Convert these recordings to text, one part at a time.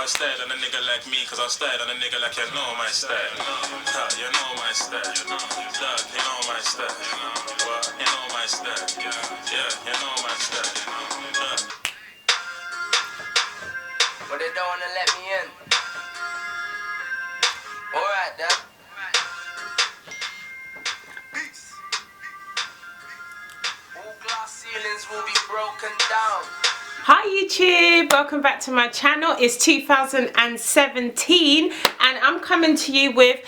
started on a nigga like me, cause I started on a nigga like you know my style. You know my style. Dog, you know my style. What? You know my style. Yeah, you know my style. But they don't wanna let me in. Alright then. Peace. All glass ceilings will be broken down. Hi YouTube, welcome back to my channel. It's 2017 and I'm coming to you with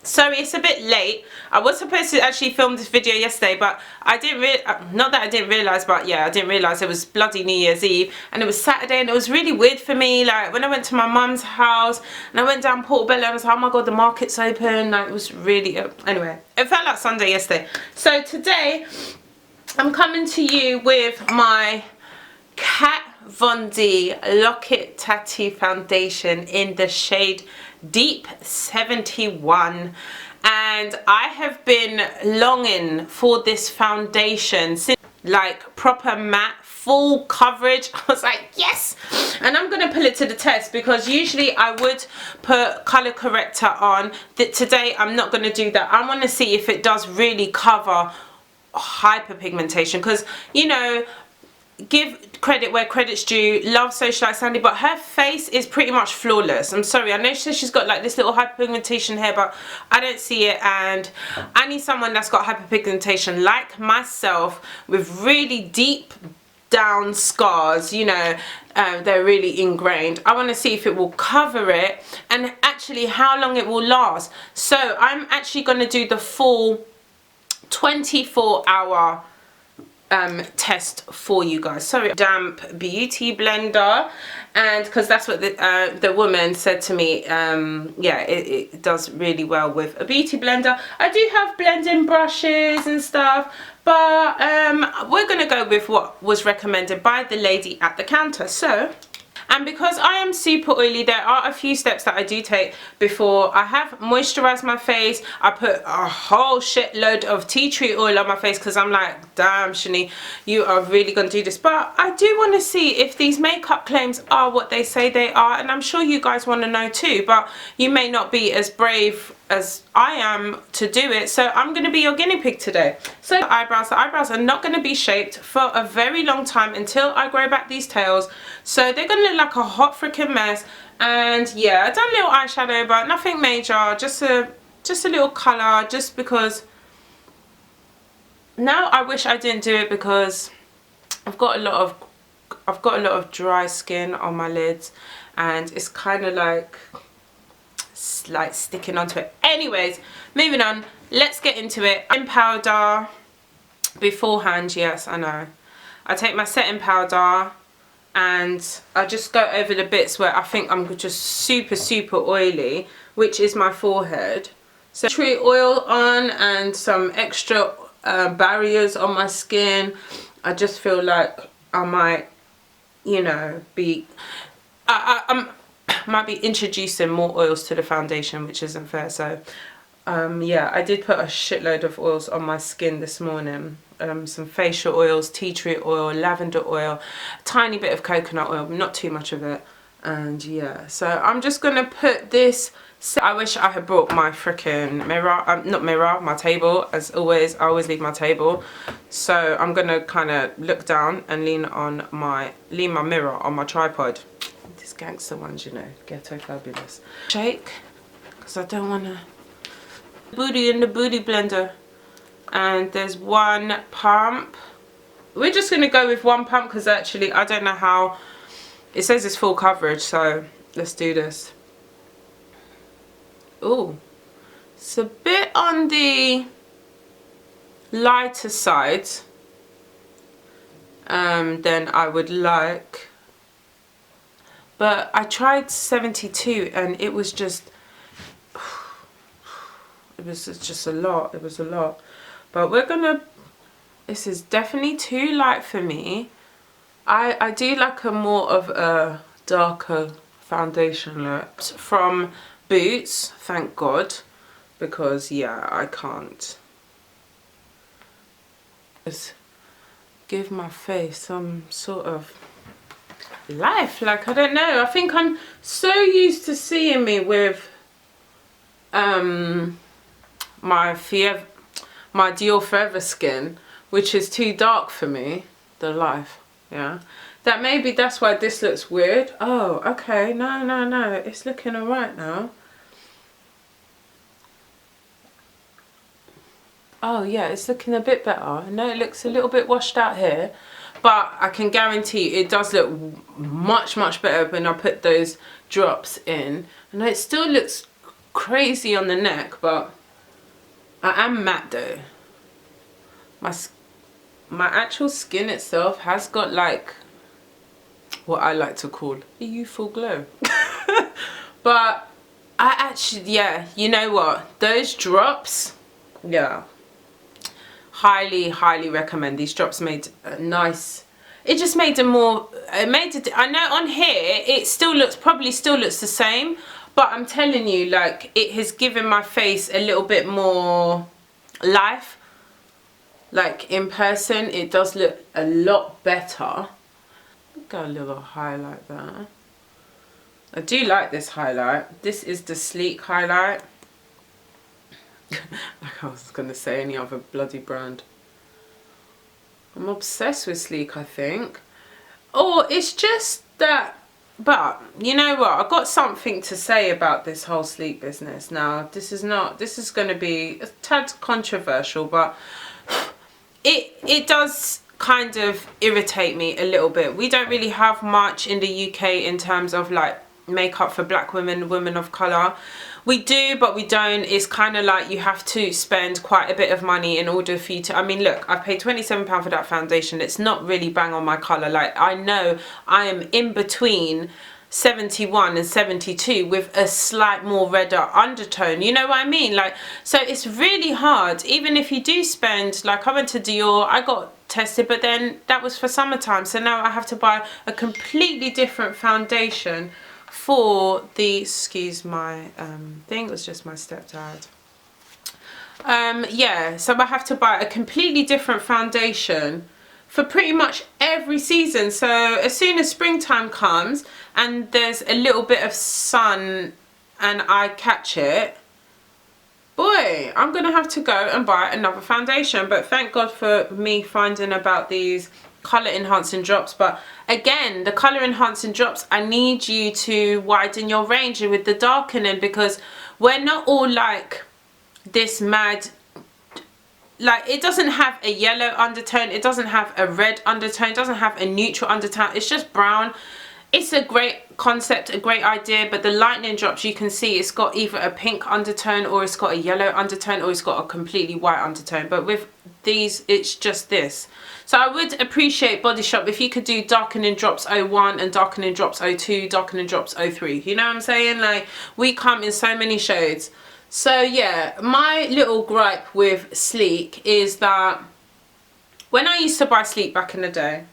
sorry, it's a bit late. I was supposed to actually film this video yesterday, but I didn't not that I didn't realise, but yeah, I didn't realise it was bloody New Year's Eve and it was Saturday, and it was really weird for me. Like when I went to my mum's house and I went down Portobello and I was like, oh my god, the market's open. Like it was really anyway, it felt like Sunday yesterday. So today I'm coming to you with my Kat Von D Lock-It Tattoo Foundation in the shade Deep 71, and I have been longing for this foundation since, like, proper matte full coverage. I was like, yes, and I'm gonna put it to the test because usually I would put color corrector on. Today I'm not gonna do that. I want to see if it does really cover hyperpigmentation, because you know, give credit where credit's due, love Socialite Sandy, but her face is pretty much flawless. I'm sorry, I know she says she's got like this little hyperpigmentation here, but I don't see it, and I need someone that's got hyperpigmentation like myself with really deep down scars, you know, they're really ingrained. I want to see if it will cover it and actually how long it will last. So I'm actually going to do the full 24-hour test for you guys. Sorry, damp beauty blender, and because that's what the woman said to me. Yeah, it does really well with a beauty blender. I do have blending brushes and stuff, but we're gonna go with what was recommended by the lady at the counter. So, and because I am super oily, there are a few steps that I do take before. I have moisturized my face. I put a whole shitload of tea tree oil on my face because I'm like, damn Shani, you are really gonna do this. But I do want to see if these makeup claims are what they say they are, and I'm sure you guys want to know too, but you may not be as brave as I am to do it, so I'm going to be your guinea pig today. So the eyebrows are not going to be shaped for a very long time until I grow back these tails, so they're going to look like a hot freaking mess. And yeah, I done a little eyeshadow, but nothing major, just a little colour, just because now I wish I didn't do it, because I've got a lot of dry skin on my lids and it's kind of like sticking onto it. Anyways, moving on, let's get into it. In powder beforehand, yes, I know. I take my setting powder and I just go over the bits where I think I'm just super oily, which is my forehead. So tree oil on and some extra barriers on my skin. I just feel like I might, you know, be might be introducing more oils to the foundation, which isn't fair. So yeah, I did put a shitload of oils on my skin this morning. Some facial oils, tea tree oil, lavender oil, a tiny bit of coconut oil, not too much of it. And yeah, so I'm just gonna put this. I wish I had brought my freaking mirror, not mirror, my table. As always, I always leave my table. So I'm gonna kind of look down and lean my mirror on my tripod. These gangster ones, you know, ghetto fabulous. Shake, because I don't wanna. Booty in the booty blender, and there's one pump. We're just gonna go with one pump because actually I don't know how. It says it's full coverage, so let's do this. Oh, it's a bit on the lighter side than I would like, but I tried 72 and it was just it was just a lot. It was a lot, but we're gonna, this is definitely too light for me. I do like a more of a darker foundation look from Boots, thank God, because yeah, I can't just give my face some sort of life. Like, I don't know. I think I'm so used to seeing me with my Dior Forever skin, which is too dark for me, the life, yeah, that maybe that's why this looks weird. Oh, okay, no, it's looking alright now. Oh yeah, it's looking a bit better. I know it looks a little bit washed out here, but I can guarantee it does look much better when I put those drops in. I know it still looks crazy on the neck, but I am matte though. My actual skin itself has got like what I like to call a youthful glow. But I actually, yeah, you know what, those drops, yeah, highly recommend. These drops made a nice, it just made a more, it made it, I know on here it still looks, probably still looks the same, but I'm telling you, like, it has given my face a little bit more life. Like in person it does look a lot better. Got a little highlight there. I do like this highlight. This is the Sleek highlight. Like I was gonna say any other bloody brand. I'm obsessed with Sleek, I think. Oh, it's just that, but you know what, I've got something to say about this whole Sleek business. Now this is gonna be a tad controversial, but it does kind of irritate me a little bit. We don't really have much in the UK in terms of like makeup for black women, women of colour. We do, but we don't. It's kind of like you have to spend quite a bit of money in order for you to, I mean, look, I paid £27 for that foundation. It's not really bang on my colour. Like, I know I am in between 71 and 72 with a slight more redder undertone, you know what I mean? Like, so it's really hard. Even if you do spend, like, I went to Dior, I got tested, but then that was for summertime, so now I have to buy a completely different foundation for the, excuse my thing, it was just my stepdad. Yeah, so I have to buy a completely different foundation for pretty much every season. So as soon as springtime comes and there's a little bit of sun and I catch it, boy, I'm gonna have to go and buy another foundation. But thank God for me finding about these color enhancing drops. But again, the color enhancing drops, I need you to widen your range with the darkening, because we're not all like this mad, like, it doesn't have a yellow undertone, it doesn't have a red undertone, it doesn't have a neutral undertone, it's just brown. It's a great concept, a great idea, but the lightning drops, you can see it's got either a pink undertone or it's got a yellow undertone or it's got a completely white undertone. But with these, it's just this. So I would appreciate Body Shop if you could do darkening drops 01 and darkening drops 02, darkening drops 03. You know what I'm saying? Like, we come in so many shades. So yeah, my little gripe with Sleek is that when I used to buy Sleek back in the day,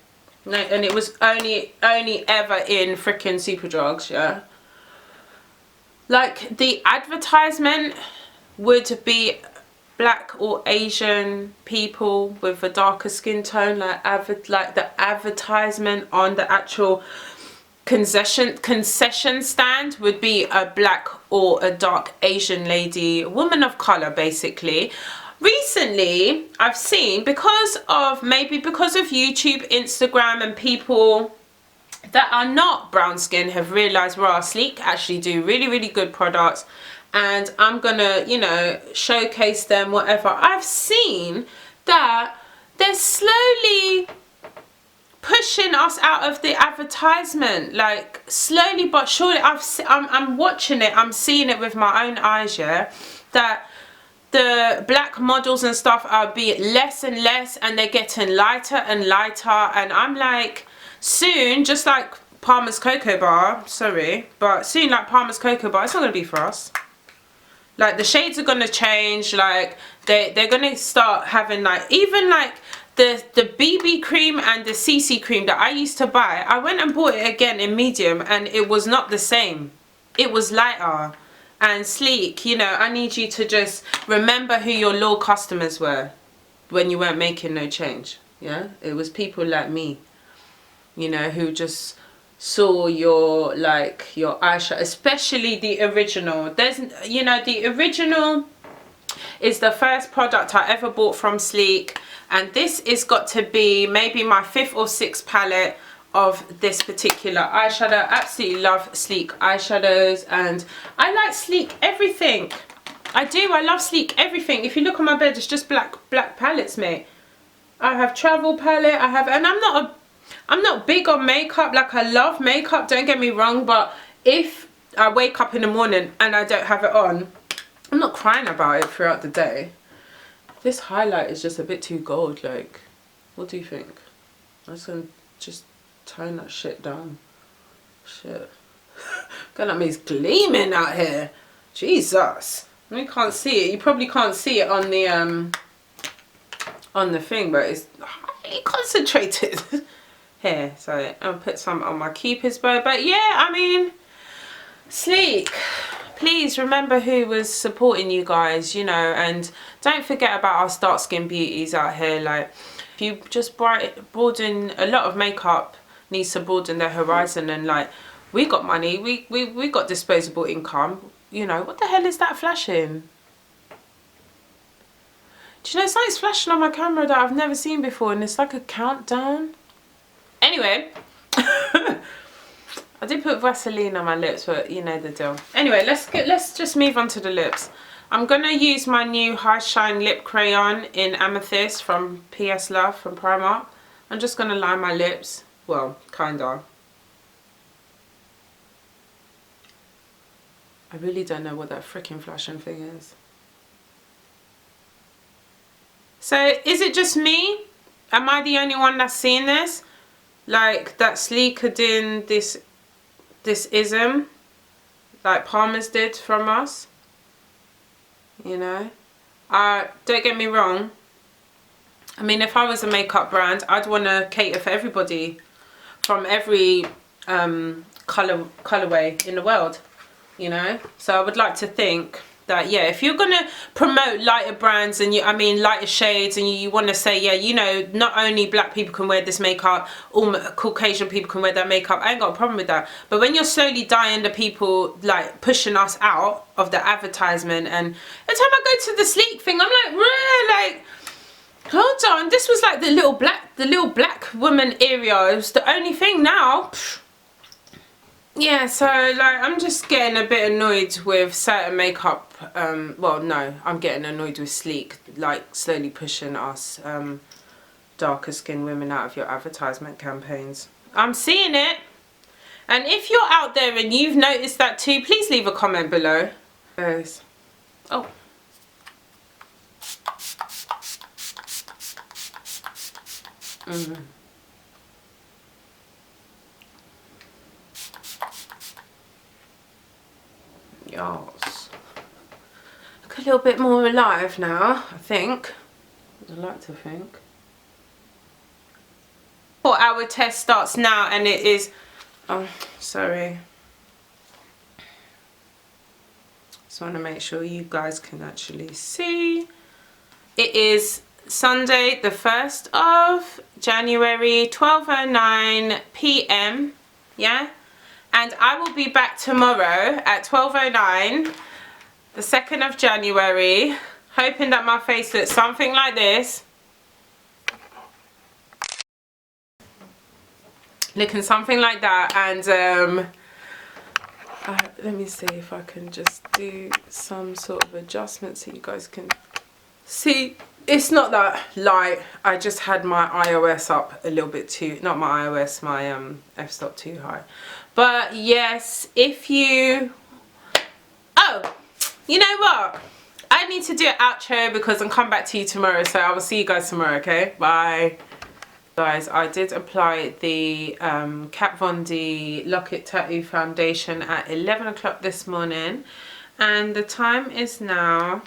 no, and it was only ever in freaking Superdrugs, yeah, like, the advertisement would be black or Asian people with a darker skin tone, like the advertisement on the actual concession stand would be a black or a dark Asian lady, woman of color, basically. Recently, I've seen, because of YouTube, Instagram, and people that are not brown skin have realized, well, Sleek actually do really good products, and I'm gonna, you know, showcase them, whatever. I've seen that they're slowly pushing us out of the advertisement, like, slowly but surely. I'm watching it, I'm seeing it with my own eyes, yeah, that the black models and stuff are being less and less, and they're getting lighter and lighter, and I'm like, soon, just like Palmer's Cocoa Bar, sorry, but soon, like Palmer's Cocoa Bar, it's not gonna be for us. Like, the shades are gonna change. Like, they're gonna start having, like, even like the BB cream and the CC cream that I used to buy, I went and bought it again in medium, and it was not the same. It was lighter. And Sleek, you know, I need you to just remember who your loyal customers were when you weren't making no change. Yeah, it was people like me, you know, who just saw your eyeshadow, especially the original. There's, you know, the original is the first product I ever bought from Sleek, and this is got to be maybe my 5th or 6th palette of this particular eyeshadow. Absolutely love Sleek eyeshadows, and I like Sleek everything. I do. I love Sleek everything. If you look on my bed, it's just black palettes, mate. I have travel palette. I have, and I'm not big on makeup. Like, I love makeup, don't get me wrong, but if I wake up in the morning and I don't have it on, I'm not crying about it throughout the day. This highlight is just a bit too gold. Like, what do you think? I'm just gonna just tone that shit down. Shit. God, that means gleaming out here. Jesus. You can't see it. You probably can't see it on the thing, but it's highly concentrated. Here, so I'll put some on my Cupid's bow. But yeah, I mean, Sleek, please remember who was supporting you guys, you know, and don't forget about our dark skin beauties out here. Like, if you just broaden, a lot of makeup needs to broaden their horizon, and like, we got money, we got disposable income, you know. What the hell is that flashing? Do you know, something's flashing on my camera that I've never seen before, and it's like a countdown. Anyway, I did put Vaseline on my lips, but you know the deal. Anyway, let's just move on to the lips. I'm gonna use my new High Shine lip crayon in Amethyst from PS Love from Primark. I'm just gonna line my lips. Well, kinda. I really don't know what that freaking flashing thing is. So, is it just me? Am I the only one that's seeing this? Like, that Sleek are doing this ism, like Palmer's did from us, you know. Don't get me wrong, I mean, if I was a makeup brand, I'd want to cater for everybody from every colorway in the world, you know. So I would like to think that, yeah, if you're gonna promote lighter brands and lighter shades, and you want to say, yeah, you know, not only black people can wear this makeup, all Caucasian people can wear that makeup, I ain't got a problem with that. But when you're slowly dying the people, like pushing us out of the advertisement, and every time I go to the Sleek thing, I'm like, like, hold on, this was like the little black woman area. It was the only thing. Now, yeah, so like, I'm just getting a bit annoyed with certain makeup. Well, no, I'm getting annoyed with Sleek, like slowly pushing us darker skinned women out of your advertisement campaigns. I'm seeing it, and if you're out there and you've noticed that too, please leave a comment below. Oh. Yes. Look a little bit more alive now, I think. I'd like to think. 4-hour test starts now, and it is, oh, sorry. Just want to make sure you guys can actually see. It is Sunday, the 1st of January, 12:09 p.m. Yeah? And I will be back tomorrow at 12:09, the 2nd of January, hoping that my face looks something like this. Looking something like that, and let me see if I can just do some sort of adjustment so you guys can see. It's not that light. I just had my iOS up a little bit too, not my iOS, my f-stop too high. But yes, if you, oh, you know what? I need to do an outro because I'm coming back to you tomorrow. So I will see you guys tomorrow, okay? Bye. Guys, I did apply the Kat Von D Lock-It Tattoo Foundation at 11 o'clock this morning. And the time is now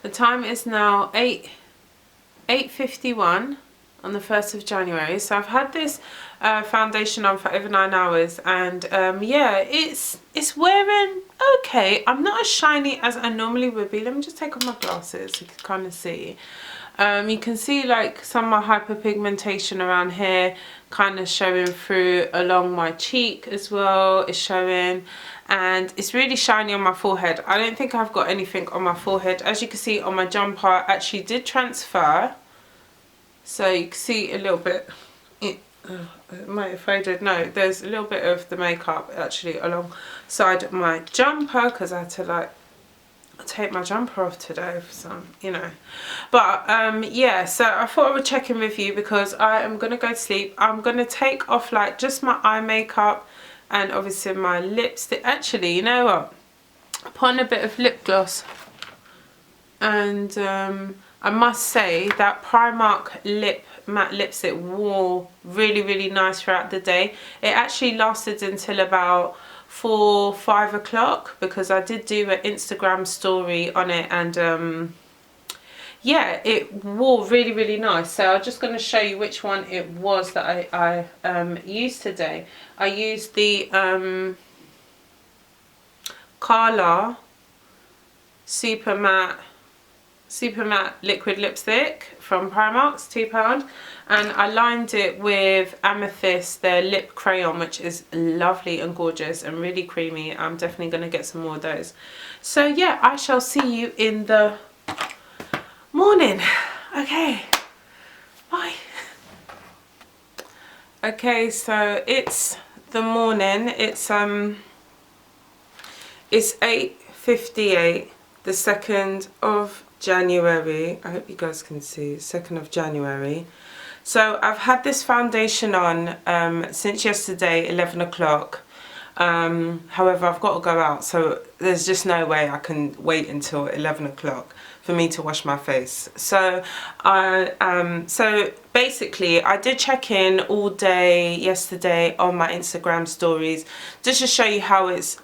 8:51 on the 1st of January. So I've had this foundation on for over 9 hours, and yeah, it's wearing okay. I'm not as shiny as I normally would be. Let me just take off my glasses so you can kind of see. You can see like some of my hyperpigmentation around here kind of showing through along my cheek as well. It's showing, and it's really shiny on my forehead. I don't think I've got anything on my forehead. As you can see on my jumper, I actually did transfer. So you can see a little bit, it might have faded. No, there's a little bit of the makeup actually alongside my jumper because I had to like take my jumper off today for some, you know. But yeah, so I thought I would check in with you because I am gonna go to sleep. I'm gonna take off like just my eye makeup and obviously my lipstick. Actually, you know what, I put on a bit of lip gloss, and I must say that Primark matte lipstick wore really nice throughout the day. It actually lasted until about 4-5 o'clock because I did do an Instagram story on it, and yeah, it wore really nice. So I'm just going to show you which one it was that I used today. I used the Carla Super Matte liquid lipstick from Primark, it's £2, and I lined it with Amethyst, their lip crayon, which is lovely and gorgeous and really creamy. I'm definitely going to get some more of those. So yeah, I shall see you in the morning. Okay, bye. Okay, so it's the morning. It's 8:58, the 2nd of January. I hope you guys can see, 2nd of January. So I've had this foundation on since yesterday, 11 o'clock. However, I've got to go out, so there's just no way I can wait until 11 o'clock for me to wash my face. So so basically I did check in all day yesterday on my Instagram stories just to show you how it's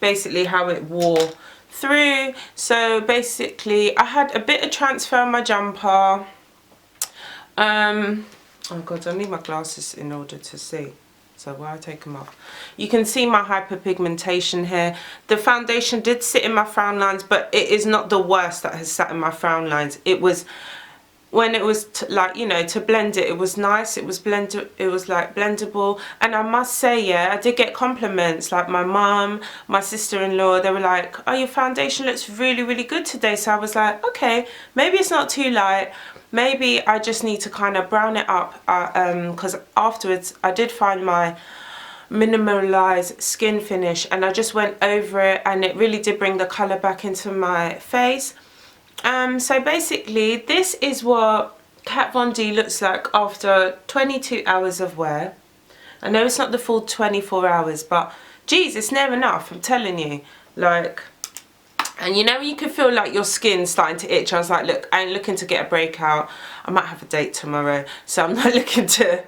basically how it wore through. So basically I had a bit of transfer on my jumper. Oh god, I need my glasses in order to see, so while I take them off, you can see my hyperpigmentation here. The foundation did sit in my frown lines, but it is not the worst that has sat in my frown lines. It was, when it was like, you know, to blend it, it was nice. It was like blendable. And I must say, yeah, I did get compliments, like my mum, my sister-in-law, they were like, oh, your foundation looks really good today. So I was like, okay, maybe it's not too light. Maybe I just need to kind of brown it up, because afterwards I did find my Mineralized skin finish and I just went over it, and it really did bring the colour back into my face. So basically this is what Kat Von D looks like after 22 hours of wear. I know it's not the full 24 hours, but geez, it's near enough, I'm telling you. Like, and you know, you can feel like your skin's starting to itch. I was like, look, I ain't looking to get a breakout. I might have a date tomorrow, so I'm not looking to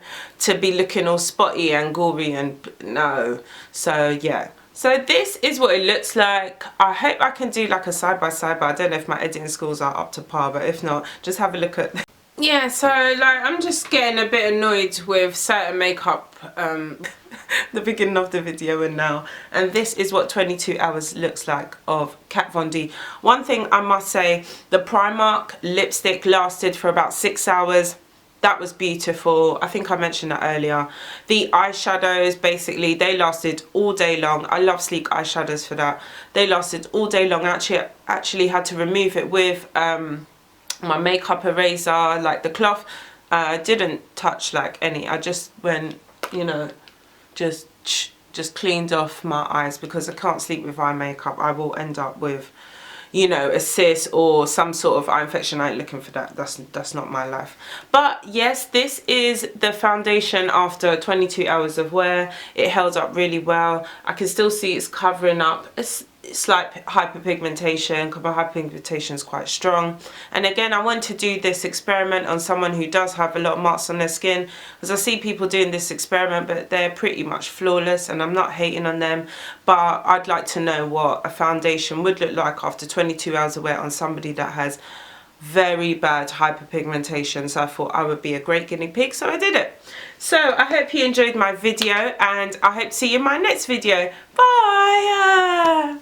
be looking all spotty and gory, and no. So yeah, so this is what it looks like. I hope I can do like a side by side, but I don't know if my editing skills are up to par, but if not, just have a look at yeah. So like, I'm just getting a bit annoyed with certain makeup the beginning of the video and now, and this is what 22 hours looks like of Kat Von D. One thing I must say, the Primark lipstick lasted for about 6 hours. That was beautiful. I think I mentioned that earlier. The eyeshadows, basically, they lasted all day long. I love sleek eyeshadows for that. They lasted all day long. I actually had to remove it with my makeup eraser, like the cloth. Didn't touch like any. I just went, you know, just cleaned off my eyes, because I can't sleep with eye makeup. I will end up with, you know, a cyst or some sort of eye infection. I ain't looking for that. That's not my life. But yes, this is the foundation after 22 hours of wear. It held up really well. I can still see it's covering up a slight hyperpigmentation, because my hyperpigmentation is quite strong. And again, I want to do this experiment on someone who does have a lot of marks on their skin, because I see people doing this experiment but they're pretty much flawless, and I'm not hating on them, but I'd like to know what a foundation would look like after 22 hours of wear on somebody that has very bad hyperpigmentation. So I thought I would be a great guinea pig, so I did it. So I hope you enjoyed my video, and I hope to see you in my next video. Bye.